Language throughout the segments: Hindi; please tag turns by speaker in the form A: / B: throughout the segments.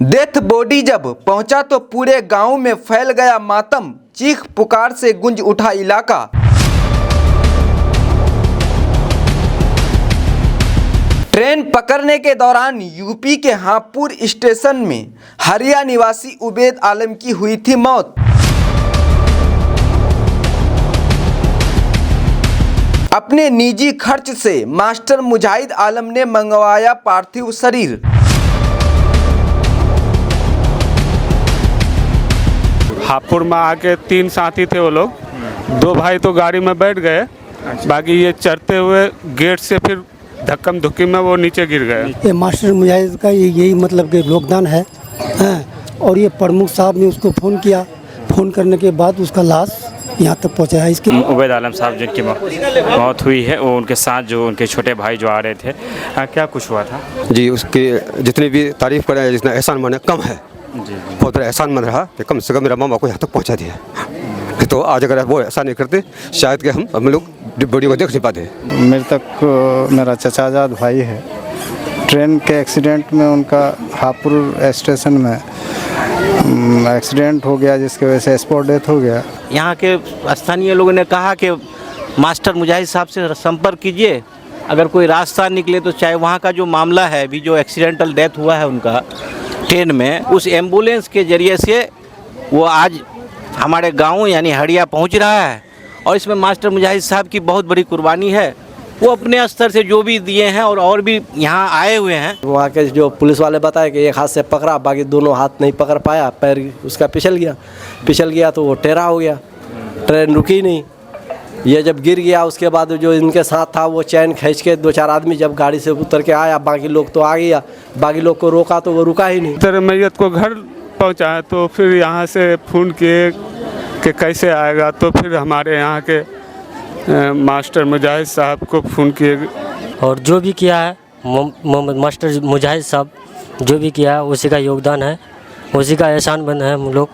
A: डेथ बॉडी जब पहुंचा तो पूरे गांव में फैल गया मातम, चीख पुकार से गूंज उठा इलाका। ट्रेन पकड़ने के दौरान यूपी के हापुड़ स्टेशन में हरिया निवासी उबैद आलम की हुई थी मौत। अपने निजी खर्च से मास्टर मुजाहिद आलम ने मंगवाया पार्थिव शरीर।
B: हापुड़ में आके 3 साथी थे वो लोग, 2 भाई तो गाड़ी में बैठ गए, बाकी ये चढ़ते हुए गेट से फिर धक्कम धुक्की में वो नीचे गिर गए।
C: ये मास्टर मुजाहिद का यही मतलब कि योगदान है, और ये प्रमुख साहब ने उसको फ़ोन किया, फ़ोन करने के बाद उसका लाश यहाँ तक पहुँचा है। इसके
D: उबैद आलम साहब जिनकी मौत हुई है, वो उनके साथ जो उनके छोटे भाई जो आ रहे थे, क्या कुछ हुआ था?
E: जी, उसकी जितनी भी तारीफ़ करें, जितना एहसान माने कम है।
D: जी
E: बहुत बड़ा एहसान मन रहा कि कम से कम मेरा मामा को यहाँ तक पहुँचा दिया। तो आज अगर वो ऐसा नहीं करते शायद कि हम लोग बॉडी को देख नहीं पाते।
F: मृतक मेरा चचाजाद भाई है। ट्रेन के एक्सीडेंट में उनका हापुड़ स्टेशन में एक्सीडेंट हो गया, जिसकी वजह से स्पॉट डेथ हो गया।
G: यहाँ के स्थानीय लोगों ने कहा कि मास्टर मुजाहिद साहब से संपर्क कीजिए, अगर कोई रास्ता निकले तो। चाहे वहाँ का जो मामला है, अभी जो एक्सीडेंटल डेथ हुआ है उनका ट्रेन में, उस एम्बुलेंस के ज़रिए से वो आज हमारे गांव यानी हड़िया पहुंच रहा है, और इसमें मास्टर मुजाहिद साहब की बहुत बड़ी कुर्बानी है। वो अपने स्तर से जो भी दिए हैं और भी यहाँ आए हुए हैं।
H: वहाँ के जो पुलिस वाले बताए कि एक हाथ से पकड़ा, बाकी दोनों हाथ नहीं पकड़ पाया, पैर उसका फिसल गया तो वो टेढ़ा हो गया, ट्रेन रुकी नहीं। ये जब गिर गया उसके बाद जो इनके साथ था वो चैन खींच के 2-4 आदमी जब गाड़ी से उतर के आया, बाकी लोग तो आ गया, बाकी लोग को रोका तो वो रुका ही नहीं।
B: तेरे मैयत को घर पहुंचाया तो फिर यहाँ से फ़ोन किए कि कैसे आएगा, तो फिर हमारे यहाँ के मास्टर मुजाहिद साहब को फ़ोन किए।
I: और जो भी किया है मोहम्मद मास्टर मुजाहिद साहब जो भी किया है उसी का योगदान है, उसी का एहसान बंद है हम लोग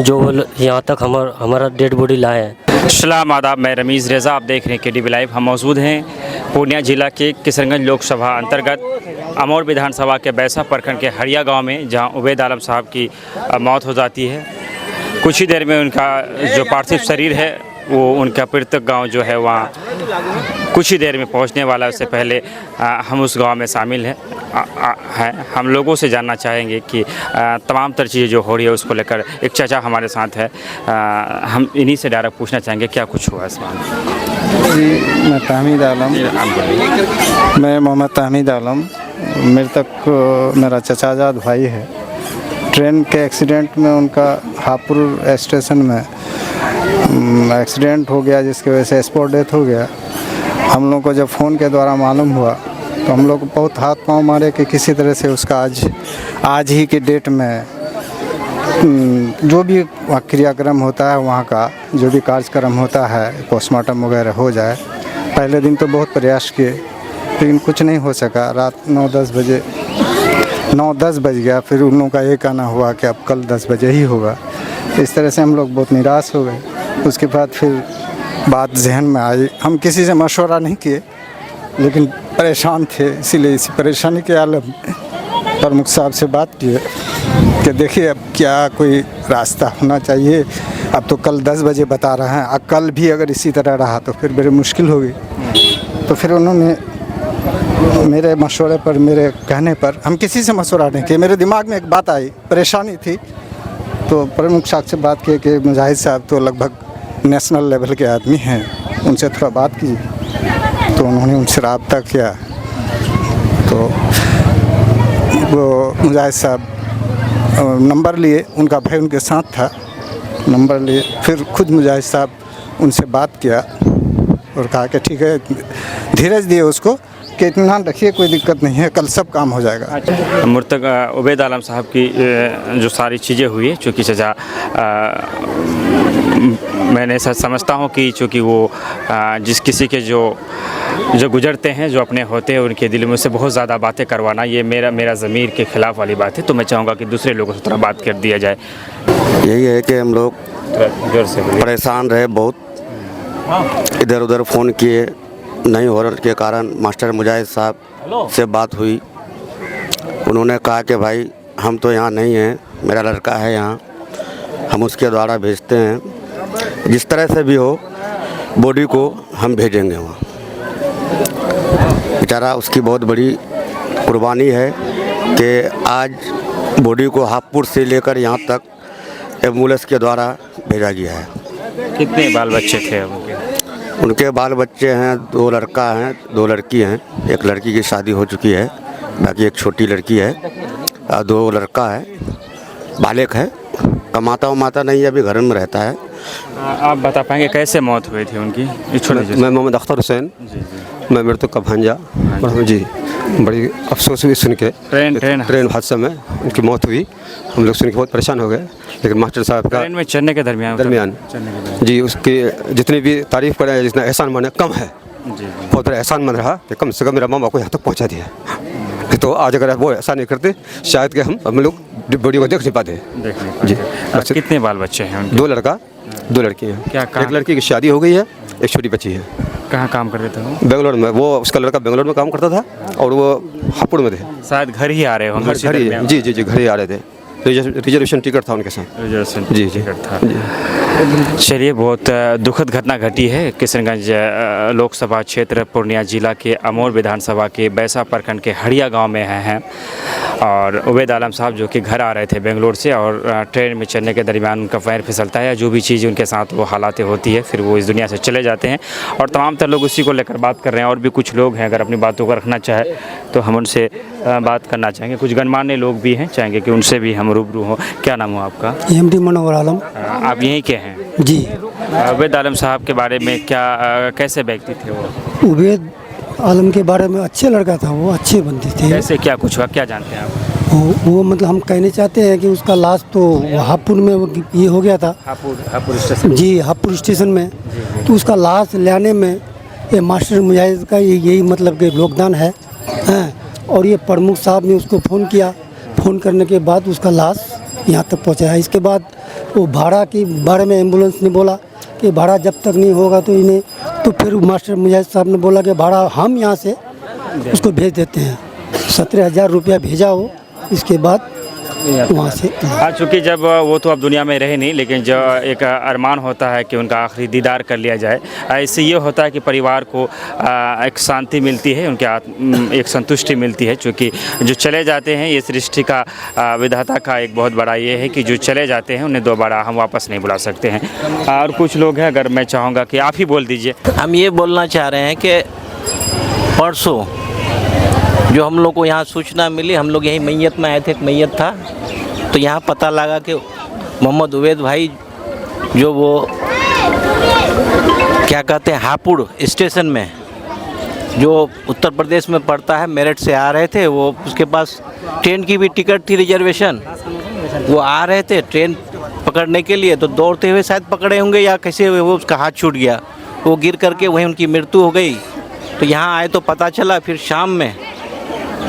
I: जो यहाँ तक हमारा डेड बॉडी लाए हैं।
D: सलाम आदाब, मैं रमीज़ रेज़ा, आप देख रहे हैं KDV लाइव। हम मौजूद हैं पूर्णिया जिला के किशनगंज लोकसभा अंतर्गत अमौर विधानसभा के बैसा प्रखंड के हड़िया गांव में, जहां उबैद आलम साहब की मौत हो जाती है। कुछ ही देर में उनका जो पार्थिव शरीर है वो उनका पीड़ित गांव जो है वहाँ कुछ ही देर में पहुंचने वाला है। उससे पहले हम उस गांव में शामिल हैं। हम लोगों से जानना चाहेंगे कि तमाम तर चीज़ें जो हो रही है उसको लेकर। एक चाचा हमारे साथ है, हम इन्हीं से डायरेक्ट पूछना चाहेंगे क्या कुछ हुआ इस बार।
F: जी, मैं तहमीद आलम, मैं मोहम्मद तहमीद आलम। मृतक मेरा चचाजाद भाई है। ट्रेन के एक्सीडेंट में उनका हापुड़ स्टेशन में एक्सीडेंट हो गया, जिसकी वजह से स्पॉट डेथ हो गया। हम लोग को जब फ़ोन के द्वारा मालूम हुआ तो हम लोग बहुत हाथ पांव मारे कि किसी तरह से उसका आज ही के डेट में जो भी क्रियाक्रम होता है, वहाँ का जो भी कार्यक्रम होता है, पोस्टमार्टम वगैरह हो जाए। पहले दिन तो बहुत प्रयास किए लेकिन कुछ नहीं हो सका। रात 9-10 बज गया, फिर उन लोगों का ये कहना हुआ कि अब कल 10 बजे ही होगा। इस तरह से हम लोग बहुत निराश हो गए। उसके बाद फिर बात जहन में आई, हम किसी से मशवरा नहीं किए लेकिन परेशान थे, इसीलिए इसी परेशानी के आलम में प्रमुख साहब से बात किए कि देखिए अब क्या कोई रास्ता होना चाहिए। अब तो कल 10 बजे बता रहे हैं, अब कल भी अगर इसी तरह रहा तो फिर बड़ी मुश्किल होगी। तो फिर उन्होंने मेरे मशवरे पर, मेरे कहने पर, हम किसी से मशवरा नहीं किए, मेरे दिमाग में एक बात आई, परेशानी थी, तो प्रमुख साहब से बात की कि मुजाहिद साहब तो लगभग नेशनल लेवल के आदमी हैं, उनसे थोड़ा बात की। तो उन्होंने उनसे रब्ता किया तो वो मुजाहिद साहब नंबर लिए, उनका भाई उनके साथ था, नंबर लिए, फिर खुद मुजाहिद साहब उनसे बात किया और कहा कि ठीक है, धीरज दिए उसको कि इत्मीनान रखिए, कोई दिक्कत नहीं है, कल सब काम हो जाएगा।
D: मृतक उबैद आलम साहब की जो सारी चीज़ें हुई है, चूँकि चाचा मैंने समझता हूँ कि चूँकि वो जिस किसी के जो गुजरते हैं, जो अपने होते हैं, उनके दिल में से बहुत ज़्यादा बातें करवाना, ये मेरा ज़मीर के ख़िलाफ़ वाली बात है। तो मैं चाहूँगा कि दूसरे लोगों से थोड़ा बात कर दिया जाए।
E: यही है कि हम लोग
D: जोर से
E: परेशान रहे, बहुत इधर उधर फ़ोन किए, नहीं होने के कारण मास्टर मुजाहिद साहब से बात हुई। उन्होंने कहा कि भाई
J: हम तो यहाँ नहीं हैं, मेरा लड़का है यहाँ, हम उसके द्वारा भेजते हैं। जिस तरह से भी हो बॉडी को हम भेजेंगे वहाँ। बेचारा उसकी बहुत बड़ी कुर्बानी है कि आज बॉडी को हापुड़ से लेकर यहाँ तक एम्बुलेंस के द्वारा भेजा गया है।
D: कितने बाल बच्चे थे उनके?
J: उनके बाल बच्चे हैं, 2 लड़का हैं 2 लड़की हैं। एक लड़की की शादी हो चुकी है, बाकी एक छोटी लड़की है और 2 लड़का है। बालिक है, कमाता नहीं है, अभी घर में रहता है।
D: आप बता पाएंगे कैसे मौत हुई थी उनकी?
E: मैं मोहम्मद अख्तर हुसैन, मैं मृतक का भांजा जी। बड़ी अफसोस हुई सुन के, ट्रेन हादसा में उनकी मौत हुई। हम लोग सुन के बहुत परेशान हो गए, लेकिन मास्टर साहब का
D: ट्रेन में चढ़ने के दरमियान
E: जी उसकी जितनी भी तारीफ़ करें, जितना एहसान माने कम है। बहुत बड़ा एहसान मन रहा कि कम से कम मेरा मामा को यहाँ तक पहुँचा दिया। तो आज अगर वो ऐसा नहीं करते शायद कि हम लोग वीडियो को देख नहीं पाते जी।
D: कितने बाल बच्चे हैं उनके?
E: 2 लड़का 2 लड़की हैं।
D: क्या
E: एक लड़की की शादी हो गई है, एक छोटी बच्ची है।
D: कहाँ काम करते थे वो?
E: बेंगलोर में। वो उसका लड़का बेंगलोर में काम करता था और वो हापुड़ में थे।
D: शायद घर ही आ रहे होंगे।
E: घर ही जी घर ही आ रहे थे। रिजर्वेशन टिकट था उनके साथ।
D: रिजर्वेशन
E: जी
D: टिकट था। चलिए, बहुत दुखद घटना घटी है किशनगंज लोकसभा क्षेत्र पूर्णिया जिला के अमोर विधानसभा के बैसा प्रखंड के हड़िया गांव में हैं और उबैद आलम साहब जो कि घर आ रहे थे बेंगलोर से और ट्रेन में चलने के दरमियान उनका पैर फिसलता है। जो भी चीज़ उनके साथ वो हालात होती है, फिर वो इस दुनिया से चले जाते हैं और तमाम तर लोग उसी को लेकर बात कर रहे हैं। और भी कुछ लोग हैं, अगर अपनी बातों को रखना चाहे तो हम उनसे बात करना चाहेंगे। कुछ गणमान्य लोग भी हैं, चाहेंगे कि उनसे भी हम रूबरू हों। क्या नाम हो आपका?
C: MD मनोहर आलम।
D: आप यहीं के हैं
C: जी।
D: उबैद आलम साहब के बारे में क्या कैसे व्यक्ति थे वो?
C: उबैद आलम के बारे में अच्छे लड़का था, वो अच्छे बंदे थे।
D: कैसे क्या कुछ हुआ, क्या जानते हैं आप?
C: वो मतलब हम कहने चाहते हैं कि उसका लाश तो हापुड़ में ये हो गया था।
D: हापुड़ स्टेशन?
C: जी, हापुड़ स्टेशन में। तो उसका लाश लाने में ये मास्टर मुजाहिद का यही मतलब कि योगदान है। और ये प्रमुख साहब ने उसको फ़ोन किया, फ़ोन करने के बाद उसका लाश यहाँ तक पहुँचाया। इसके बाद वो भाड़ा के बारे में एम्बुलेंस ने बोला कि भाड़ा जब तक नहीं होगा तो इन्हें, तो फिर मास्टर मुजाहिद साहब ने बोला कि भाड़ा हम यहाँ से उसको भेज देते हैं। 17,000 रुपया भेजा हो, इसके बाद वहाँ से।
D: हाँ, चूँकि जब वो तो अब दुनिया में रहे नहीं, लेकिन जो एक अरमान होता है कि उनका आखिरी दीदार कर लिया जाए, इससे ये होता है कि परिवार को एक शांति मिलती है, उनके एक संतुष्टि मिलती है। चूँकि जो चले जाते हैं, ये सृष्टि का विधाता का एक बहुत बड़ा ये है कि जो चले जाते हैं उन्हें दोबारा हम वापस नहीं बुला सकते हैं। और कुछ लोग हैं, अगर मैं चाहूँगा कि आप ही बोल दीजिए।
G: हम ये बोलना चाह रहे हैं कि परसों जो हम लोग को यहाँ सूचना मिली, हम लोग यही मैयत में आए थे, एक मैयत था, तो यहाँ पता लगा कि मोहम्मद उबैद भाई जो वो क्या कहते हैं हापुड़ स्टेशन में जो उत्तर प्रदेश में पड़ता है, मेरठ से आ रहे थे। वो उसके पास ट्रेन की भी टिकट थी, रिजर्वेशन। वो आ रहे थे ट्रेन पकड़ने के लिए, तो दौड़ते हुए शायद पकड़े होंगे या कैसे हुए, वो उसका हाथ छूट गया, वो गिर करके वहीं उनकी मृत्यु हो गई। तो यहाँ आए तो पता चला फिर शाम में,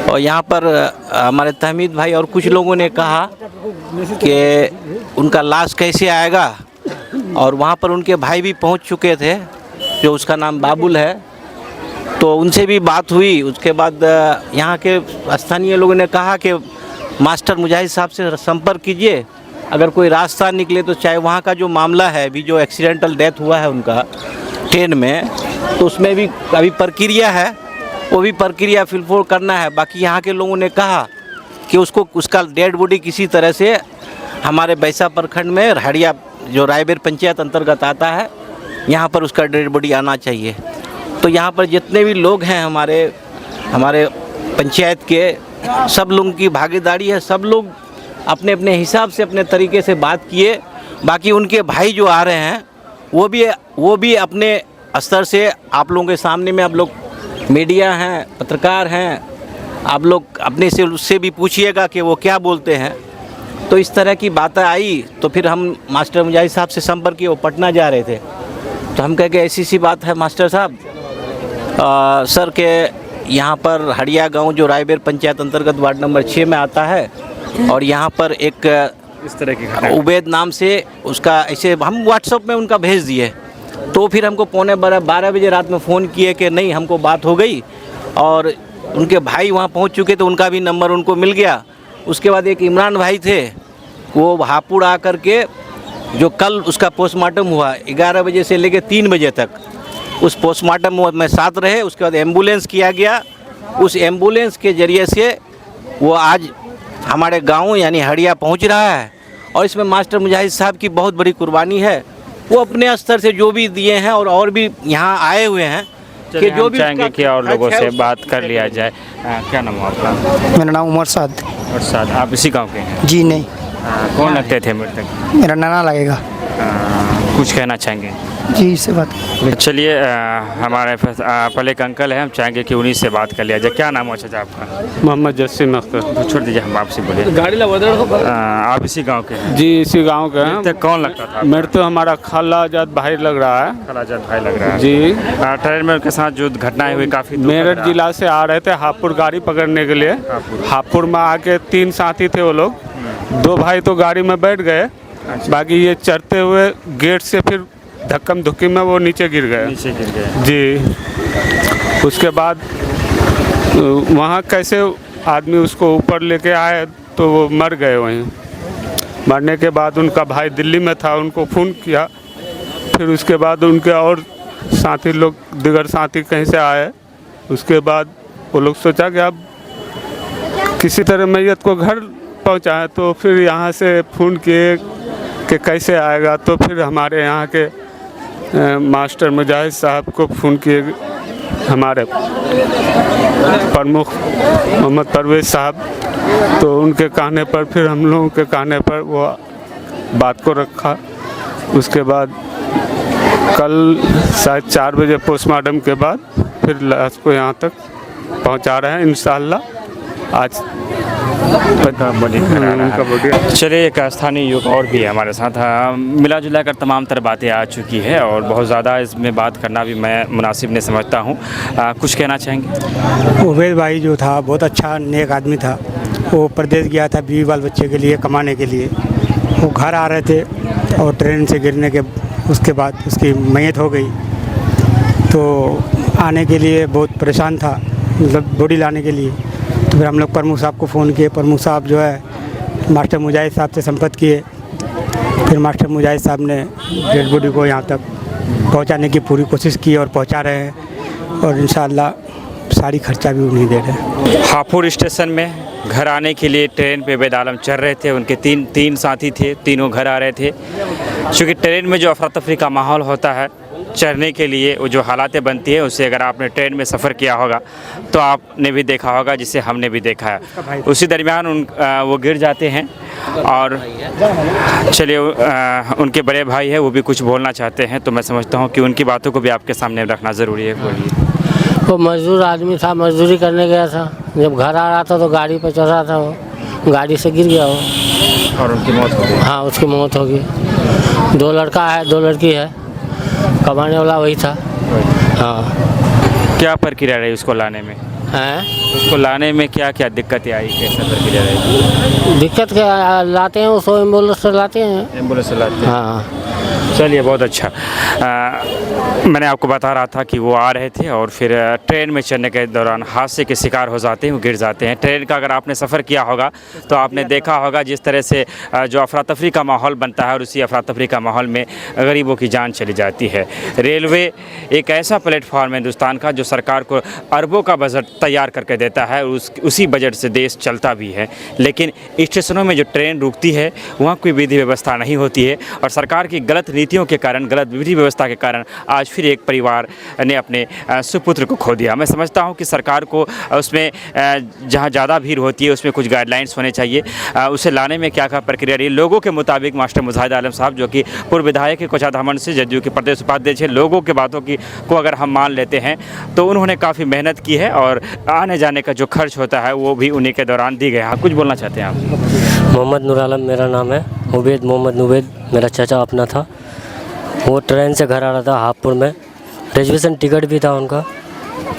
G: और यहाँ पर हमारे तहमीद भाई और कुछ लोगों ने कहा कि उनका लाश कैसे आएगा, और वहाँ पर उनके भाई भी पहुँच चुके थे, जो उसका नाम बाबुल है, तो उनसे भी बात हुई। उसके बाद यहाँ के स्थानीय लोगों ने कहा कि मास्टर मुजाहिद साहब से संपर्क कीजिए, अगर कोई रास्ता निकले तो। चाहे वहाँ का जो मामला है, अभी जो एक्सीडेंटल डेथ हुआ है उनका ट्रेन में, तो उसमें भी अभी प्रक्रिया है, वो भी प्रक्रिया फिलफोल करना है। बाकी यहाँ के लोगों ने कहा कि उसका डेड बॉडी किसी तरह से हमारे बैसा प्रखंड में हड़िया जो रायबेर पंचायत अंतर्गत आता है, यहाँ पर उसका डेड बॉडी आना चाहिए। तो यहाँ पर जितने भी लोग हैं हमारे पंचायत के, सब लोगों की भागीदारी है। सब लोग अपने अपने हिसाब से अपने तरीके से बात किए। बाकी उनके भाई जो आ रहे हैं वो भी अपने स्तर से आप लोगों के सामने में, आप लोग मीडिया हैं, पत्रकार हैं, आप लोग अपने से उससे भी पूछिएगा कि वो क्या बोलते हैं। तो इस तरह की बातें आई, तो फिर हम मास्टर मुजाहिद साहब से संपर्क किए। वो पटना जा रहे थे, तो हम कह के ऐसी सी बात है मास्टर साहब सर के यहाँ पर हड़िया गांव जो रायबेर पंचायत अंतर्गत वार्ड नंबर 6 में आता है, और यहाँ पर एक
D: इस तरह की
G: उबैद नाम से उसका ऐसे हम व्हाट्सएप में उनका भेज दिए। तो फिर हमको 12:15 बजे रात में फ़ोन किए कि नहीं, हमको बात हो गई, और उनके भाई वहाँ पहुँच चुके, तो उनका भी नंबर उनको मिल गया। उसके बाद एक इमरान भाई थे, वो हापुड़ आकर के जो कल उसका पोस्टमार्टम हुआ 11 बजे से लेकर 3 बजे तक, उस पोस्टमार्टम में साथ रहे। उसके बाद एम्बुलेंस किया गया, उस एम्बुलेंस के ज़रिए से वो आज हमारे गांव यानी हड़िया पहुंच रहा है। और इसमें मास्टर मुजाहिद साहब की बहुत बड़ी कुर्बानी है। वो अपने स्तर से जो भी दिए हैं और भी यहाँ आए हुए हैं
D: कि जो भी चाहेंगे कि और लोगों से बात कर लिया जाए। क्या नाम है आपका?
C: मेरा नाम उमर साद।
D: और साथ आप इसी गांव के हैं?
C: जी नहीं।
D: कौन लगते थे मृतक?
C: मेरा नाना लगेगा।
D: कुछ कहना चाहेंगे?
C: जी इससे बात।
D: चलिए, हमारे पहले एक अंकल हैं, हम चाहेंगे कि उन्हीं से बात कर लिया जाए। क्या नाम है चाचा आपका?
B: मोहम्मद जस्सीम अख्तर।
D: छोड़ दीजिए, हम आपसे बोलिए। आप इसी गांव के हैं?
B: जी इसी गांव के हैं।
D: तो कौन लगता था?
B: मेरे तो हमारा खालाजाद भाई लग रहा है।
D: खालाजाद भाई लग रहा है
B: जी।
D: ट्रेन में उनके साथ जो घटनाएं हुई काफ़ी
B: मेरठ जिला से आ रहे थे हापुड़ गाड़ी पकड़ने के लिए। हापुड़ में आके 3 साथी थे वो लोग। 2 भाई तो गाड़ी में बैठ गए, बाकी ये चढ़ते हुए गेट से फिर धक्कम धुक्की में वो नीचे गिर गए जी। उसके बाद वहाँ कैसे आदमी उसको ऊपर लेके आए तो वो मर गए वहीं। मरने के बाद उनका भाई दिल्ली में था, उनको फ़ोन किया। फिर उसके बाद उनके और साथी लोग, दिगर साथी कहीं से आए। उसके बाद वो लोग सोचा कि अब किसी तरह मैयत को घर पहुँचाएँ, तो फिर यहाँ से फ़ोन किए कि कैसे आएगा। तो फिर हमारे यहाँ के मास्टर मुजाहिद साहब को फ़ोन किए, हमारे प्रमुख मोहम्मद परवेज़ साहब। तो उनके कहने पर, फिर हम लोगों के कहने पर वो बात को रखा। उसके बाद कल शायद 4 बजे पोस्टमार्टम के बाद फिर लाश को यहाँ तक पहुँचा रहे हैं इंशाअल्लाह। आज
D: चलिए, एक स्थानीय युवक और भी है हमारे साथ। मिला जुला कर तमाम तरह बातें आ चुकी है और बहुत ज़्यादा इसमें बात करना भी मैं मुनासिब नहीं समझता हूँ। कुछ कहना चाहेंगे?
C: उबैद भाई जो था बहुत अच्छा नेक आदमी था। वो प्रदेश गया था बीवी बाल बच्चे के लिए कमाने के लिए। वो घर आ रहे थे और ट्रेन से गिरने के उसके बाद उसकी मयत हो गई। तो आने के लिए बहुत परेशान था, मतलब बॉडी लाने के लिए। तो फिर हम लोग प्रमुख साहब को फ़ोन किए। प्रमुख साहब जो है मास्टर मुजाहिद साहब से संपर्क किए। फिर मास्टर मुजाहिद साहब ने डेड बॉडी को यहाँ तक पहुँचाने की पूरी कोशिश की और पहुँचा रहे हैं। और इंशाअल्लाह सारी खर्चा भी उन्हीं दे रहे हैं।
D: हापुड़ स्टेशन में घर आने के लिए ट्रेन पे उबैद आलम चढ़ रहे थे। उनके तीन साथी थे, तीनों घर आ रहे थे। चूँकि ट्रेन में जो अफरा तफरी का माहौल होता है, चढ़ने के लिए वो जो हालातें बनती है, उससे अगर आपने ट्रेन में सफ़र किया होगा तो आपने भी देखा होगा, जिसे हमने भी देखा है। उसी दरमियान वो गिर जाते हैं। और चलिए, उनके बड़े भाई है, वो भी कुछ बोलना चाहते हैं। तो मैं समझता हूँ कि उनकी बातों को भी आपके सामने रखना ज़रूरी है। बोलिए।
I: वो मजदूर आदमी था, मजदूरी करने गया था। जब घर आ रहा था तो गाड़ी पर चढ़ रहा था, वो गाड़ी से गिर गया वो
D: और उनकी मौत हो गई।
I: हाँ, उसकी मौत हो गई। 2 लड़का है, 2 लड़की है। कमाने वाला वही था। हाँ।
D: क्या प्रक्रिया रही उसको लाने में?
I: हैं?
D: उसको लाने में क्या क्या दिक्कतें आई, कैसा प्रक्रिया रही?
I: दिक्कत क्या लाते हैं, उसको एम्बुलेंस से लाते हैं।
D: एम्बुलेंस से लाते हैं।
I: हाँ।
D: चलिए, बहुत अच्छा। मैंने आपको बता रहा था कि वो आ रहे थे और फिर ट्रेन में चढ़ने के दौरान हादसे के शिकार हो जाते हैं, वो गिर जाते हैं। ट्रेन का अगर आपने सफ़र किया होगा तो आपने देखा होगा जिस तरह से जो अफरा तफरी का माहौल बनता है, और उसी अफरा तफरी का माहौल में गरीबों की जान चली जाती है। रेलवे एक ऐसा प्लेटफॉर्म है हिंदुस्तान का जो सरकार को अरबों का बजट तैयार करके देता है, और उसी बजट से देश चलता भी है। लेकिन स्टेशनों में जो ट्रेन रुकती है, वहाँ कोई विधि व्यवस्था नहीं होती है, और सरकार की गलत नीतियों के कारण, गलत विधि व्यवस्था के कारण आज फिर एक परिवार ने अपने सुपुत्र को खो दिया। मैं समझता हूं कि सरकार को उसमें जहां ज़्यादा भीड़ होती है उसमें कुछ गाइडलाइंस होने चाहिए। उसे लाने में क्या क्या प्रक्रिया रही। लोगों के मुताबिक मास्टर मुजाहिद आलम साहब, जो कि पूर्व विधायक है कोचाधामन से, जदयू के प्रदेश उपाध्यक्ष है, लोगों के बातों को अगर हम मान लेते हैं तो उन्होंने काफ़ी मेहनत की है, और आने जाने का जो खर्च होता है वो भी उन्हीं के दौरान दी गया। कुछ बोलना चाहते हैं आप?
I: मोहम्मद नूर आलम मेरा नाम है। उबैद मोहम्मद उबैद मेरा चाचा अपना था। वो ट्रेन से घर आ रहा था हापुड़ में। रिजर्वेशन टिकट भी था उनका।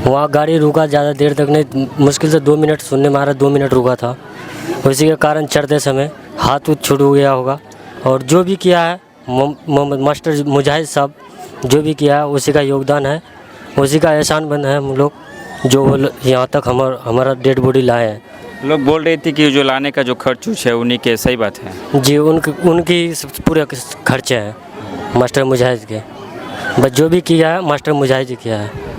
I: वहाँ गाड़ी रुका ज़्यादा देर तक नहीं, मुश्किल से 2 मिनट, सुनने में आ रहा 2 मिनट रुका था। उसी के कारण चढ़ते समय हाथ छूट गया होगा। और जो भी किया है मोहम्मद मास्टर मुजाहिद साहब, जो भी किया है उसी का योगदान है, उसी का एहसान बंद है हम लोग, जो यहाँ तक हमारा डेड बॉडी लाए हैं।
D: लोग बोल रहे थे कि जो लाने का जो खर्च उर्च है उन्हीं के, सही बात है?
I: जी उनकी पूरे खर्चे हैं मास्टर मुजाहिद के, बस जो भी किया है मास्टर मुजाहिद ही किया है।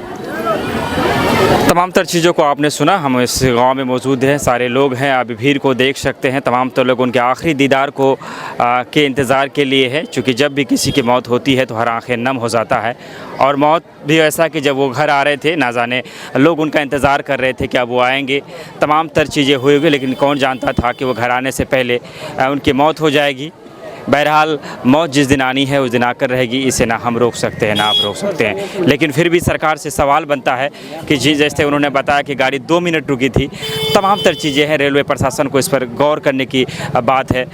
D: तमाम तर चीज़ों को आपने सुना। हम इस गांव में मौजूद हैं, सारे लोग हैं, आप भीड़ को देख सकते हैं। तमाम तर लोग उनके आखिरी दीदार को के इंतज़ार के लिए है, क्योंकि जब भी किसी की मौत होती है तो हर आंखें नम हो जाता है। और मौत भी ऐसा कि जब वो घर आ रहे थे, ना जाने लोग उनका इंतज़ार कर रहे थे कि अब वो आएंगे, तमाम तर चीज़ें हुई होगी, लेकिन कौन जानता था कि वो घर आने से पहले उनकी मौत हो जाएगी। बहरहाल मौत जिस दिन आनी है उस दिन आकर रहेगी, इसे ना हम रोक सकते हैं ना आप रोक सकते हैं। लेकिन फिर भी सरकार से सवाल बनता है कि जी जैसे उन्होंने बताया कि गाड़ी 2 मिनट रुकी थी, तमाम तर चीज़ें हैं, रेलवे प्रशासन को इस पर गौर करने की बात है।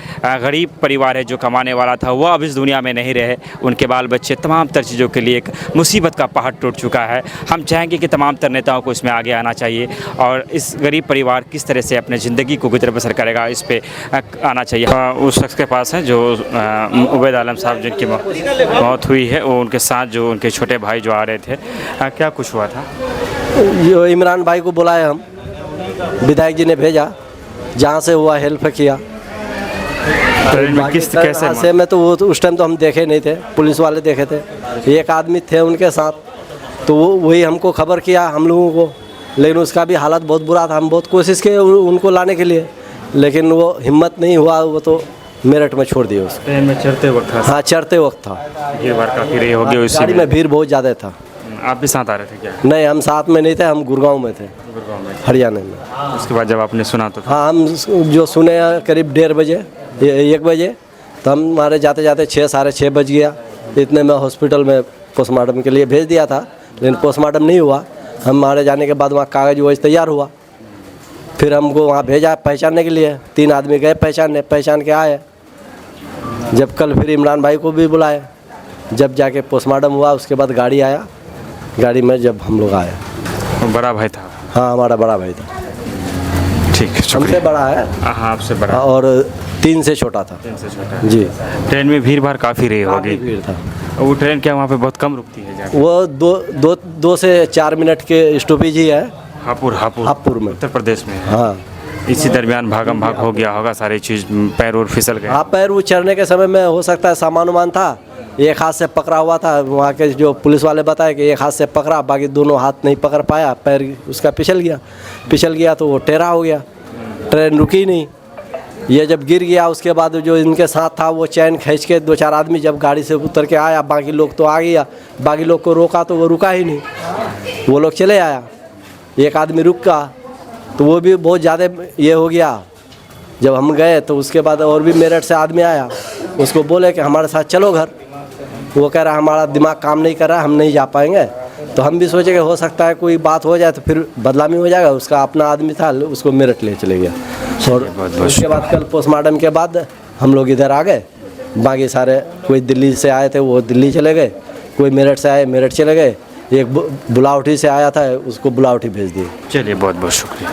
D: गरीब परिवार है जो कमाने वाला था, वह अब इस दुनिया में नहीं रहे, उनके बाल बच्चे, तमाम तर चीज़ों के लिए एक मुसीबत का पहाड़ टूट चुका है। हम चाहेंगे कि तमाम तर नेताओं को इसमें आगे आना चाहिए और इस गरीब परिवार किस तरह से अपने ज़िंदगी को गुजर बसर करेगा, इस पर आना चाहिए। उस शख्स के पास है जो उबैद आलम साहब जिनकी मौत हुई है, वो उनके साथ जो उनके छोटे भाई जो आ रहे थे, क्या कुछ हुआ था?
H: जो इमरान भाई को बुलाए हम, विधायक जी ने भेजा, जहाँ से हुआ हेल्प किया।
D: कैसे
H: हादसे में तो वो तो उस टाइम तो हम देखे नहीं थे, पुलिस वाले देखे थे, एक आदमी थे उनके साथ, तो वो वही हमको खबर किया हम लोगों को। लेकिन उसका भी हालत बहुत बुरा था, हम बहुत कोशिश किए उनको लाने के लिए, लेकिन वो हिम्मत नहीं हुआ, वो तो मेरठ में छोड़ दिया उसको।
D: ट्रेन में चढ़ते वक्त था?
H: हाँ चढ़ते वक्त था,
D: भीड़ भाड़ काफ़ी रही होगी उसी
H: गाड़ी में भीड़ बहुत ज़्यादा था।
D: आप भी साथ आ रहे थे क्या?
H: नहीं, हम साथ में नहीं थे, हम गुड़गांव में थे, हरियाणा में।
D: उसके बाद जब आपने सुना तो?
H: हाँ, हम जो सुने करीब 1:30 बजे 1 बजे, तो हम हमारे जाते जाते 6 साढ़े 6 बज गया। इतने में हॉस्पिटल में पोस्टमार्टम के लिए भेज दिया था, लेकिन पोस्टमार्टम नहीं हुआ। हमारे जाने के बाद वहाँ कागज़ वागज तैयार हुआ, फिर हमको वहाँ भेजा पहचानने के लिए। 3 आदमी गए पहचान के आए। जब कल फिर इमरान भाई को भी बुलाया, जब जाके पोस्टमार्टम हुआ, उसके बाद गाड़ी आया, गाड़ी में जब हम लोग आए।
D: बड़ा भाई था?
H: हाँ, हमारा बड़ा भाई था।
D: ठीक है,
H: हमसे बड़ा है।
D: हाँ, आपसे बड़ा।
H: और 3 से छोटा था।
D: 3 से छोटा
H: जी।
D: ट्रेन में भीड़ भाड़ काफ़ी रही होगी?
H: भीड़ था।
D: वो ट्रेन क्या वहाँ पे बहुत कम रुकती है जाके?
H: वो 2 से 4 मिनट के स्टॉपेज ही है।
D: हापुड़ में, उत्तर प्रदेश में।
H: हाँ,
D: इसी दरमियान भागम भाग हो गया होगा, सारी चीज़ पैर और फिसल गए।
H: हाँ, पैर वो चढ़ने के समय में हो सकता है सामान वामान था, एक हाथ से पकड़ा हुआ था। वहाँ के जो पुलिस वाले बताए कि एक हाथ से पकड़ा, बाकी दोनों हाथ नहीं पकड़ पाया, पैर उसका फिसल गया तो वो टेढ़ा हो गया, ट्रेन रुकी नहीं। ये जब गिर गया, उसके बाद जो इनके साथ था वो चैन खींच के 2-4 आदमी जब गाड़ी से उतर के आया, बाकी लोग तो आ गया, बाकी लोग को रोका तो वो रुका ही नहीं, वो लोग चले आया। एक आदमी रुक गया तो वो भी बहुत ज़्यादा ये हो गया। जब हम गए तो उसके बाद और भी मेरठ से आदमी आया, उसको बोले कि हमारे साथ चलो घर। वो कह रहा हमारा दिमाग काम नहीं कर रहा, हम नहीं जा पाएंगे। तो हम भी सोचे कि हो सकता है कोई बात हो जाए तो फिर बदनामी हो जाएगा। उसका अपना आदमी था, उसको मेरठ ले चले गया। और उसके बाद कल पोस्टमार्टम के बाद हम लोग इधर आ गए। बाकी सारे कोई दिल्ली से आए थे वो दिल्ली चले गए, कोई मेरठ से आए मेरठ चले गए, एक बुलावटी से आया था उसको बुलावटी भेज दिए।
D: चलिए, बहुत बहुत शुक्रिया।